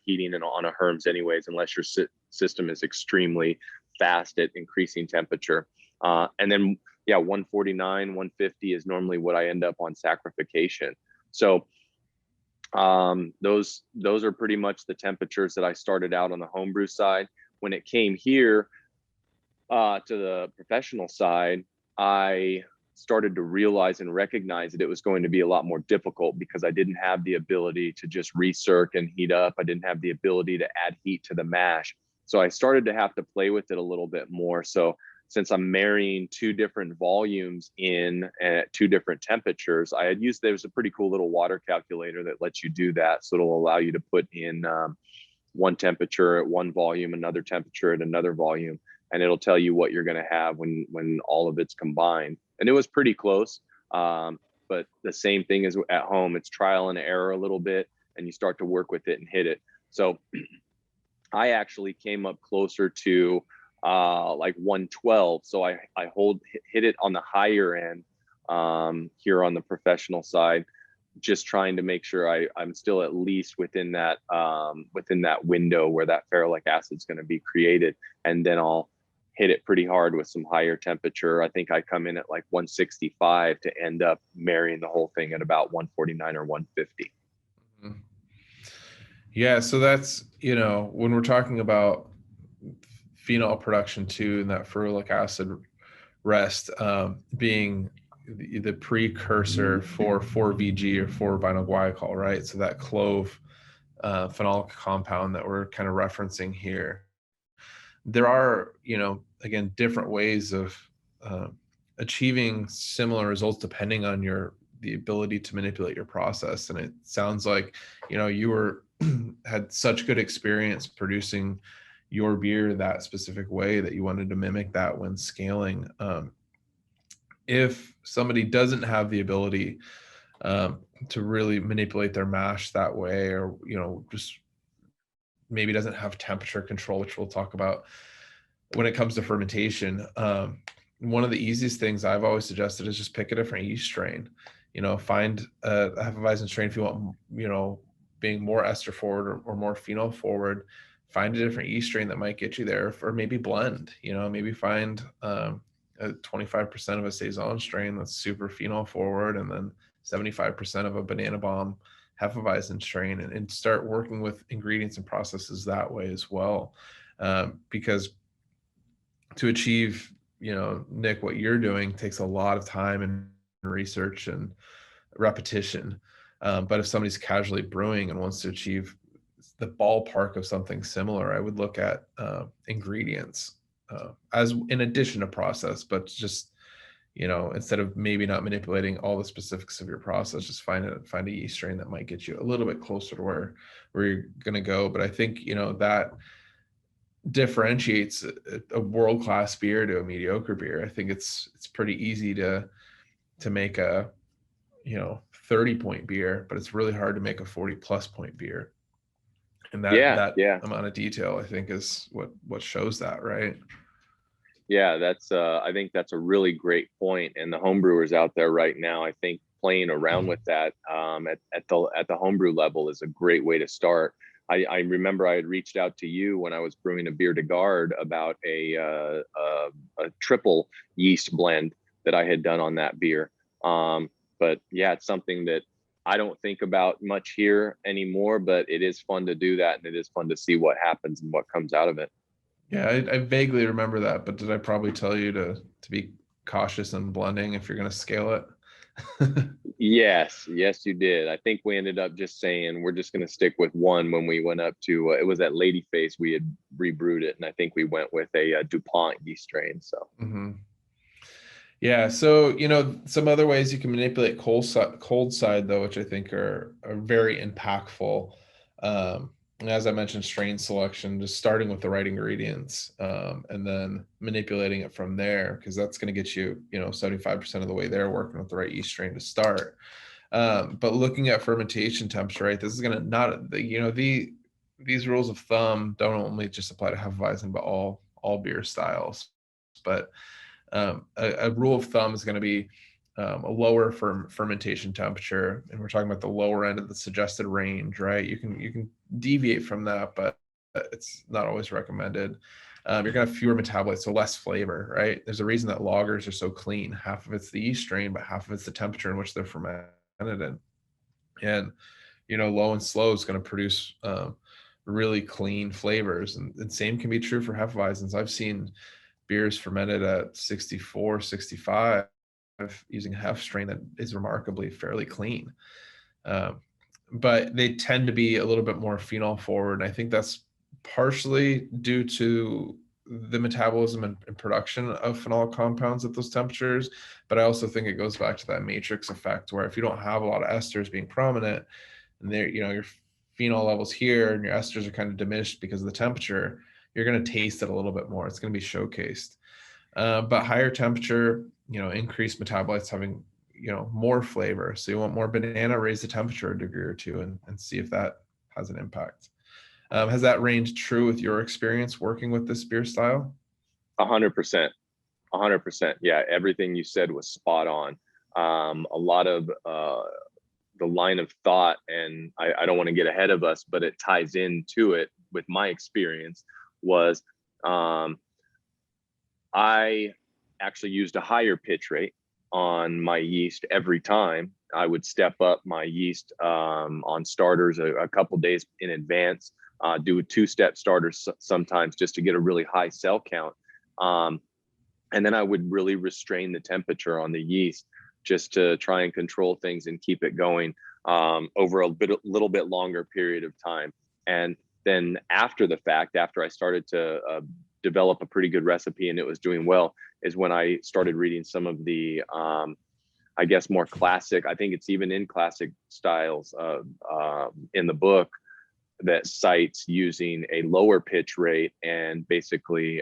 Speaker 2: heating and on a Herms anyways, unless your system is extremely fast at increasing temperature. And then, 149, 150 is normally what I end up on saccharification. So those are pretty much the temperatures that I started out on the homebrew side. When it came here to the professional side, I started to realize and recognize that it was going to be a lot more difficult, because I didn't have the ability to just recirc and heat up. I didn't have the ability to add heat to the mash. So I started to have to play with it a little bit more. So since I'm marrying 2 different volumes in at 2 different temperatures, there's a pretty cool little water calculator that lets you do that. So it'll allow you to put in one temperature at one volume, another temperature at another volume, and it'll tell you what you're going to have when all of it's combined. And it was pretty close. But the same thing as at home, it's trial and error a little bit, and you start to work with it and hit it. So I actually came up closer to like 112. So I hit it on the higher end here on the professional side, just trying to make sure I'm still at least within that window where that ferulic acid is going to be created. And then I'll hit it pretty hard with some higher temperature. I think I come in at like 165 to end up marrying the whole thing at about 149 or 150.
Speaker 1: Yeah, so that's, when we're talking about phenol production too, and that ferulic acid rest being the precursor for 4-VG or 4-vinyl glycol, right? So that clove phenolic compound that we're kind of referencing here. There are, again, different ways of achieving similar results depending on the ability to manipulate your process. And it sounds like, you were had such good experience producing your beer that specific way that you wanted to mimic that when scaling. If somebody doesn't have the ability to really manipulate their mash that way, or just maybe doesn't have temperature control, which we'll talk about when it comes to fermentation, one of the easiest things I've always suggested is just pick a different yeast strain. Find a Hefeweizen strain if you want, being more ester forward or more phenol forward. Find a different yeast strain that might get you there, or maybe blend. Maybe find a 25% of a saison strain that's super phenol forward, and then 75% of a banana bomb Hefeweizen strain, and start working with ingredients and processes that way as well. Because to achieve, Nick, what you're doing takes a lot of time and research and repetition. But if somebody's casually brewing and wants to achieve the ballpark of something similar, I would look at ingredients as in addition to process, but just, instead of maybe not manipulating all the specifics of your process, just find a yeast strain that might get you a little bit closer to where you're going to go. But I think, that differentiates a world-class beer to a mediocre beer. I think it's pretty easy to make a 30-point beer, but it's really hard to make a 40+ point beer. And that amount of detail, I think, is what shows that, right?
Speaker 2: Yeah, that's I think that's a really great point. And the homebrewers out there right now, I think playing around with that at the homebrew level is a great way to start. I remember I had reached out to you when I was brewing a beer de garde about a triple yeast blend that I had done on that beer. But yeah, it's something that I don't think about much here anymore, but it is fun to do that, and it is fun to see what happens and what comes out of it.
Speaker 1: Yeah, I vaguely remember that, but did I probably tell you to be cautious in blending if you're going to scale it?
Speaker 2: Yes, you did. I think we ended up just saying we're just going to stick with one when we went up to it was at Ladyface. We had rebrewed it, and I think we went with a DuPont yeast strain. So.
Speaker 1: Mm-hmm. Yeah, so some other ways you can manipulate cold side though, which I think are very impactful. And as I mentioned, strain selection, just starting with the right ingredients, and then manipulating it from there, because that's going to get you 75% of the way there, working with the right yeast strain to start. But looking at fermentation temperature, right? This is going to not these rules of thumb don't only just apply to Hefeweizen, but all beer styles. But a rule of thumb is going to be a lower fermentation temperature, and we're talking about the lower end of the suggested range, right? You can deviate from that, but it's not always recommended. You're going to have fewer metabolites, so less flavor, right? There's a reason that lagers are so clean. Half of it's the yeast strain, but half of it's the temperature in which they're fermented in. And low and slow is going to produce really clean flavors, and same can be true for Hefeweizens. I've seen beers fermented at 64, 65 using a hef strain that is remarkably fairly clean. But they tend to be a little bit more phenol forward. And I think that's partially due to the metabolism and production of phenolic compounds at those temperatures. But I also think it goes back to that matrix effect, where if you don't have a lot of esters being prominent, and your phenol levels here and your esters are kind of diminished because of the temperature, you're going to taste it a little bit more. It's going to be showcased. But higher temperature, increased metabolites having, more flavor. So you want more banana, raise the temperature a degree or two and see if that has an impact. Has that ranged true with your experience working with this beer style?
Speaker 2: 100%. 100%. Yeah, everything you said was spot on. A lot of the line of thought, and I don't want to get ahead of us, but it ties into it with my experience, was I actually used a higher pitch rate on my yeast every time. I would step up my yeast on starters a couple days in advance, do a 2-step starter sometimes just to get a really high cell count. And then I would really restrain the temperature on the yeast just to try and control things and keep it going over a little bit longer period of time. And then after the fact, after I started to develop a pretty good recipe and it was doing well, is when I started reading some of the, I guess, more classic, I think it's even in classic styles in the book, that cites using a lower pitch rate and basically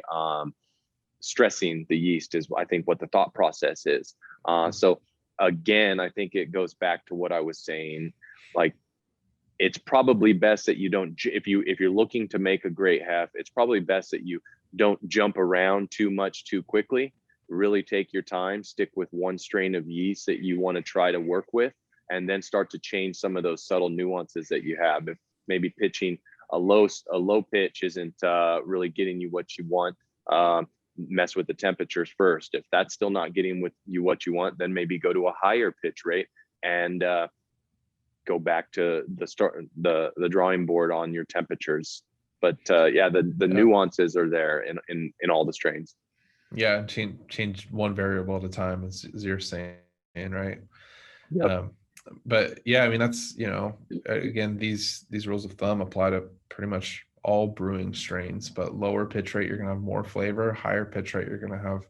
Speaker 2: stressing the yeast is, I think, what the thought process is. So again, I think it goes back to what I was saying. Like, it's probably best that you don't, if you're looking to make a great hef, it's probably best that you don't jump around too much too quickly. Really take your time, stick with one strain of yeast that you want to try to work with, and then start to change some of those subtle nuances that you have. If maybe pitching a low pitch isn't really getting you what you want, mess with the temperatures first. If that's still not getting with you what you want, then maybe go to a higher pitch rate and go back to the drawing board on your temperatures. But yeah, the nuances are there in all the strains.
Speaker 1: Yeah, change one variable at a time, as you're saying, right?
Speaker 2: Yep.
Speaker 1: But yeah, I mean, that's, again, these rules of thumb apply to pretty much all brewing strains. But lower pitch rate, you're gonna have more flavor. Higher pitch rate, you're gonna have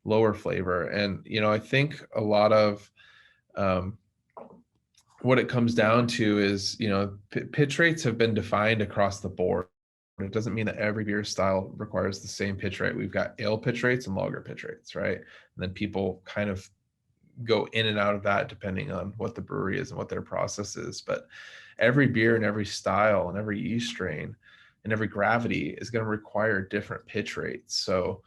Speaker 1: lower flavor. And I think a lot of what it comes down to is, pitch rates have been defined across the board. It doesn't mean that every beer style requires the same pitch rate. We've got ale pitch rates and lager pitch rates, right? And then people kind of go in and out of that depending on what the brewery is and what their process is. But every beer and every style and every yeast strain and every gravity is going to require different pitch rates. So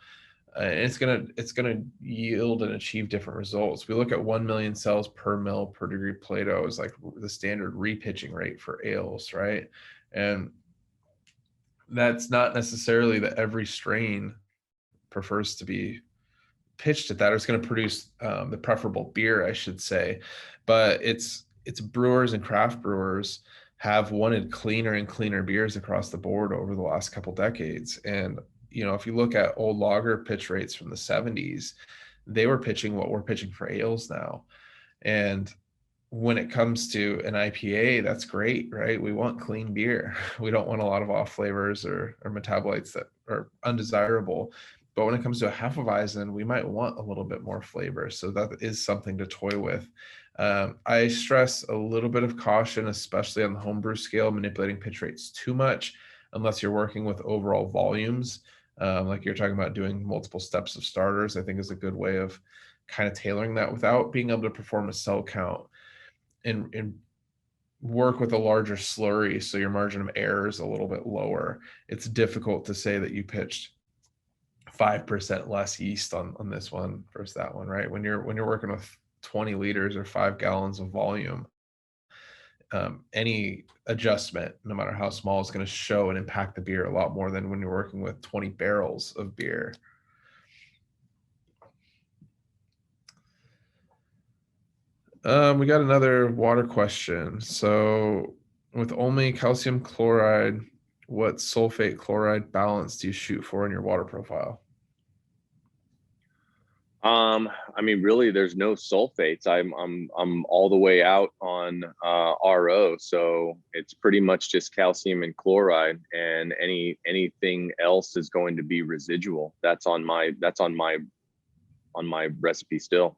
Speaker 1: it's gonna yield and achieve different results. We look at 1 million cells per mil per degree Plato is like the standard repitching rate for ales, right? And that's not necessarily that every strain prefers to be pitched at that, or it's going to produce the preferable beer, I should say. But it's brewers and craft brewers have wanted cleaner and cleaner beers across the board over the last couple decades. And if you look at old lager pitch rates from the 70s, they were pitching what we're pitching for ales now. And when it comes to an IPA, that's great, right? We want clean beer. We don't want a lot of off flavors or metabolites that are undesirable. But when it comes to a Hefeweizen, we might want a little bit more flavor. So that is something to toy with. I stress a little bit of caution, especially on the homebrew scale, manipulating pitch rates too much, unless you're working with overall volumes. Like you're talking about doing multiple steps of starters, I think is a good way of kind of tailoring that without being able to perform a cell count and work with a larger slurry, so your margin of error is a little bit lower. It's difficult to say that you pitched 5% less yeast on this one versus that one, right? When you're working with 20 liters or 5 gallons of volume, any adjustment, no matter how small, is going to show and impact the beer a lot more than when you're working with 20 barrels of beer. We got another water question. So with only calcium chloride, what sulfate chloride balance do you shoot for in your water profile?
Speaker 2: I mean, really, there's no sulfates. I'm all the way out on RO, so it's pretty much just calcium and chloride, and anything else is going to be residual. That's on my recipe still.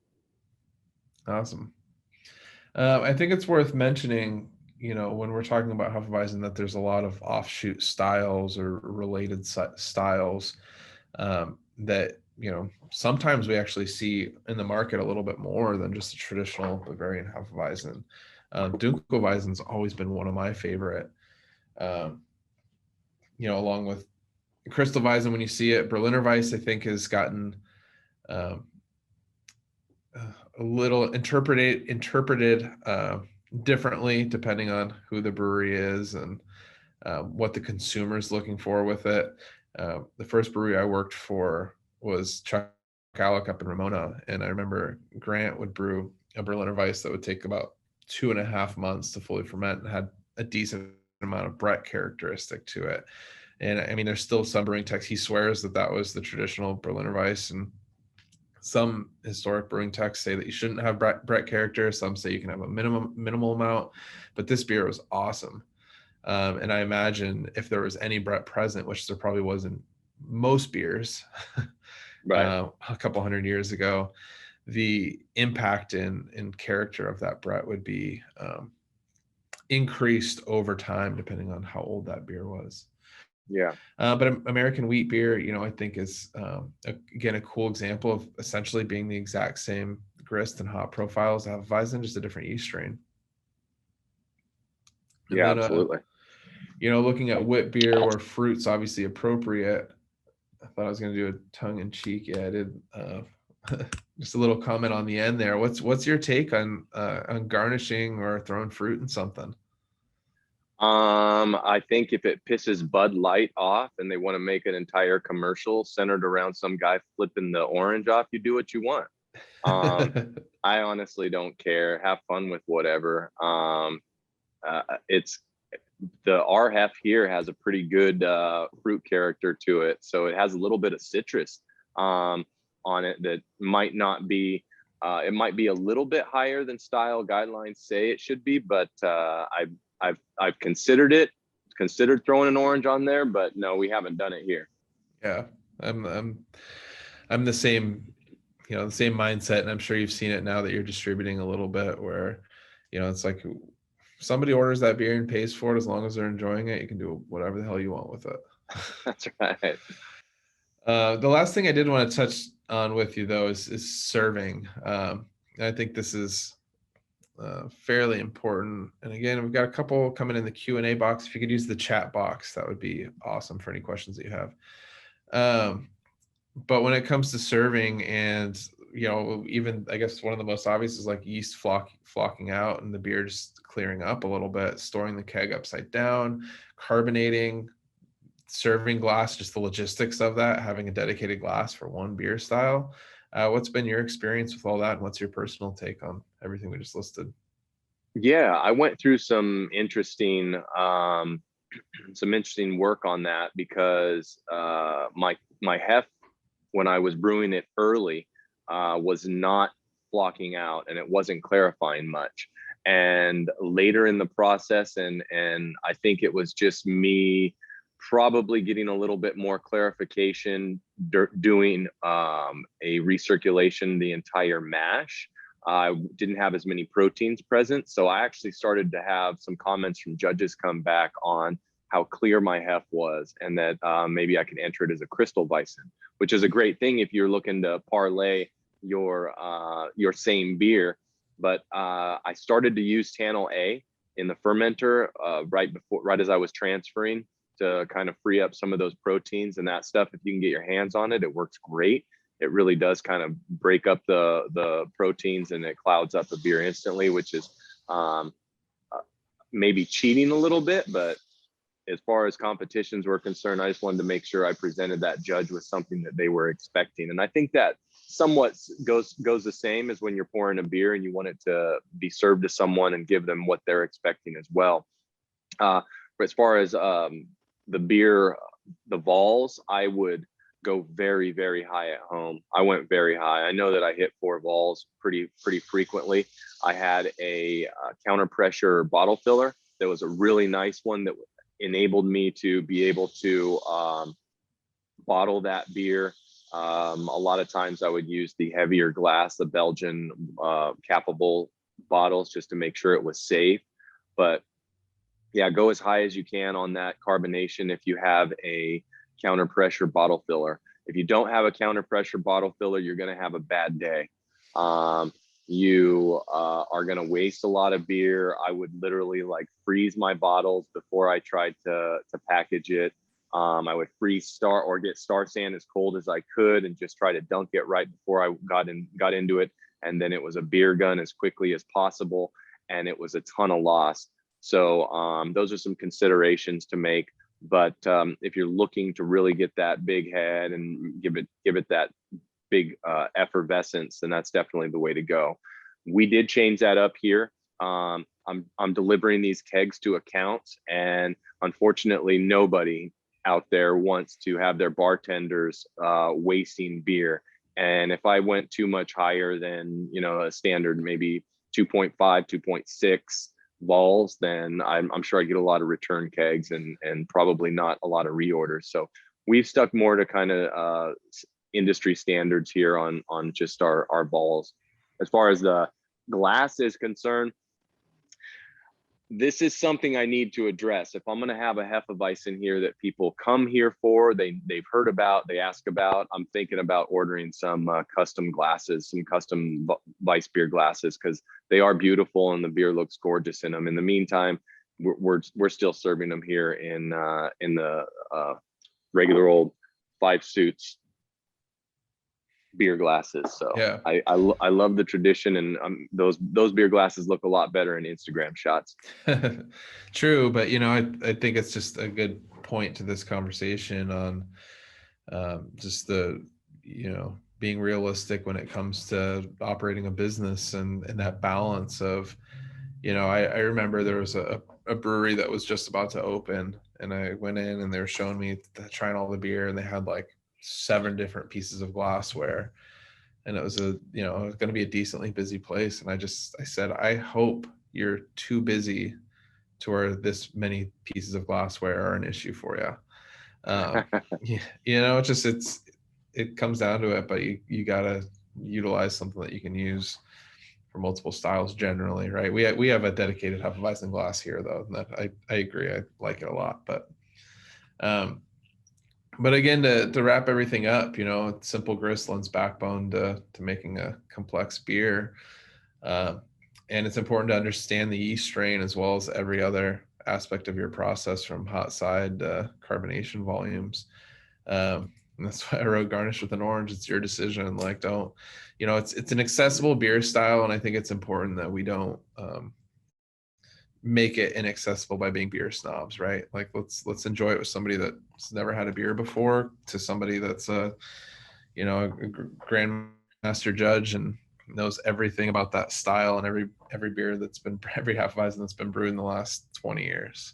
Speaker 1: Awesome. I think it's worth mentioning, when we're talking about Hefeweizen, that there's a lot of offshoot styles or related styles that, sometimes we actually see in the market a little bit more than just a traditional Bavarian Hefeweizen. Dunkelweizen's always been one of my favorite, along with Crystal Weizen when you see it. Berliner Weiss, I think, has gotten a little interpreted differently depending on who the brewery is and what the consumer is looking for with it. The first brewery I worked for was Chuck Alec up in Ramona, and I remember Grant would brew a Berliner Weiss that would take about 2.5 months to fully ferment and had a decent amount of Brett characteristic to it. And I mean, there's still some brewing texts. He swears that was the traditional Berliner Weiss, and some historic brewing texts say that you shouldn't have Brett character. Some say you can have a minimal amount, but this beer was awesome. And I imagine if there was any Brett present, which there probably was in most beers,
Speaker 2: Right.
Speaker 1: a couple hundred years ago, the impact in character of that Brett would be increased over time, depending on how old that beer was.
Speaker 2: Yeah.
Speaker 1: But American wheat beer, I think is, again, a cool example of essentially being the exact same grist and hop profiles as Hefeweizen, just a different yeast strain. And
Speaker 2: Yeah,
Speaker 1: then,
Speaker 2: absolutely.
Speaker 1: looking at wit beer where fruit's obviously appropriate. I thought I was going to do a tongue in cheek. Yeah, I did. Just a little comment on the end there. What's your take on garnishing or throwing fruit in something?
Speaker 2: I think if it pisses Bud Light off and they want to make an entire commercial centered around some guy flipping the orange off, you do what you want. I honestly don't care. Have fun with whatever. It's the RHEF here has a pretty good fruit character to it, so it has a little bit of citrus on it that might not be. It might be a little bit higher than style guidelines say it should be, but I've considered throwing an orange on there, but no, we haven't done it here.
Speaker 1: Yeah, I'm the same, the same mindset, and I'm sure you've seen it now that you're distributing a little bit, where, it's like somebody orders that beer and pays for it, as long as they're enjoying it, you can do whatever the hell you want with it.
Speaker 2: That's right.
Speaker 1: The last thing I did want to touch on with you, though, is serving. I think this is fairly important. And again, we've got a couple coming in the Q&A box. If you could use the chat box, that would be awesome for any questions that you have. But when it comes to serving, and even I guess one of the most obvious is like yeast flocking out and the beer just clearing up a little bit, storing the keg upside down, carbonating, serving glass, just the logistics of that, having a dedicated glass for one beer style. What's been your experience with all that, and what's your personal take on everything we just listed?
Speaker 2: Yeah, I went through some interesting work on that, because my hef, when I was brewing it early, was not flocking out and it wasn't clarifying much. And later in the process, and I think it was just me probably getting a little bit more clarification, doing a recirculation the entire mash. I didn't have as many proteins present, so I actually started to have some comments from judges come back on how clear my hef was, and that maybe I could enter it as a crystal Weizen, which is a great thing if you're looking to parlay your same beer. But I started to use Tannel A in the fermenter right as I was transferring, to kind of free up some of those proteins and that stuff. If you can get your hands on it, it works great. It really does kind of break up the proteins, and it clouds up a beer instantly, which is maybe cheating a little bit. But as far as competitions were concerned, I just wanted to make sure I presented that judge with something that they were expecting. And I think that somewhat goes the same as when you're pouring a beer and you want it to be served to someone and give them what they're expecting as well. But as far as the beer, the vols, I would go very, very high at home. I went very high. I know that I hit 4 vols pretty frequently. I had a counter pressure bottle filler that was a really nice one that enabled me to be able to bottle that beer. A lot of times I would use the heavier glass, the Belgian capable bottles, just to make sure it was safe. But yeah, go as high as you can on that carbonation if you have a counter pressure bottle filler. If you don't have a counter pressure bottle filler, you're going to have a bad day. You are going to waste a lot of beer. I would literally freeze my bottles before I tried to package it. I would freeze get Star San as cold as I could and just try to dunk it right before I got into it. And then it was a beer gun as quickly as possible, and it was a ton of loss. So those are some considerations to make. But if you're looking to really get that big head and give it that big effervescence, then that's definitely the way to go. We did change that up here. I'm delivering these kegs to accounts, and unfortunately, nobody out there wants to have their bartenders wasting beer. And if I went too much higher than, you know, a standard maybe 2.5, 2.6 balls, then I'm sure I get a lot of return kegs and probably not a lot of reorders. So we've stuck more to kind of industry standards here on just our balls. As far as the glass is concerned, this is something I need to address. If I'm going to have a Hefeweizen here that people come here for, they've heard about, they ask about, I'm thinking about ordering some custom glasses, some custom Weiss beer glasses, because they are beautiful and the beer looks gorgeous in them. In the meantime, we're still serving them here in the regular old 5 Suits beer glasses. So
Speaker 1: Yeah.
Speaker 2: I love the tradition, and those beer glasses look a lot better in Instagram shots.
Speaker 1: True, but you know, I think it's just a good point to this conversation on just the, you know, being realistic when it comes to operating a business and that balance of, you know, I remember there was a brewery that was just about to open, and I went in and they were showing me trying all the beer, and they had like 7 different pieces of glassware, and it was going to be a decently busy place. And I said, I hope you're too busy to where this many pieces of glassware are an issue for you. You know, it comes down to it, but you gotta utilize something that you can use for multiple styles generally, right? We have a dedicated Hefeweizen glass here though, and that I agree, I like it a lot. But again, to wrap everything up, you know, simple gristline's backbone to making a complex beer. And it's important to understand the yeast strain as well as every other aspect of your process, from hot side to carbonation volumes. And that's why I wrote garnish with an orange. It's your decision. Like, don't, you know, it's an accessible beer style. And I think it's important that we don't make it inaccessible by being beer snobs, right? Like let's enjoy it with somebody that's never had a beer before, to somebody that's a grandmaster judge and knows everything about that style and every beer every Hefeweizen that's been brewed in the last 20 years.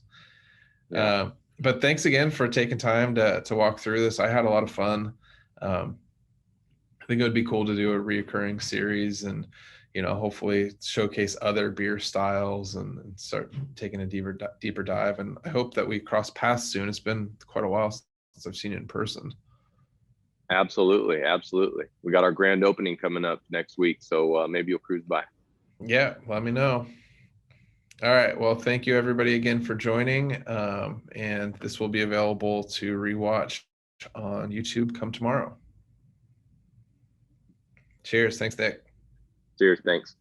Speaker 1: Yeah. But thanks again for taking time to walk through this. I had a lot of fun. I think it would be cool to do a reoccurring series and, you know, hopefully showcase other beer styles and start taking a deeper dive. And I hope that we cross paths soon. It's been quite a while since I've seen it in person.
Speaker 2: Absolutely. Absolutely. We got our grand opening coming up next week. So maybe you'll cruise by.
Speaker 1: Yeah. Let me know. All right. Well, thank you everybody again for joining. And this will be available to rewatch on YouTube come tomorrow. Cheers. Thanks, Nick.
Speaker 2: Cheers. Thanks.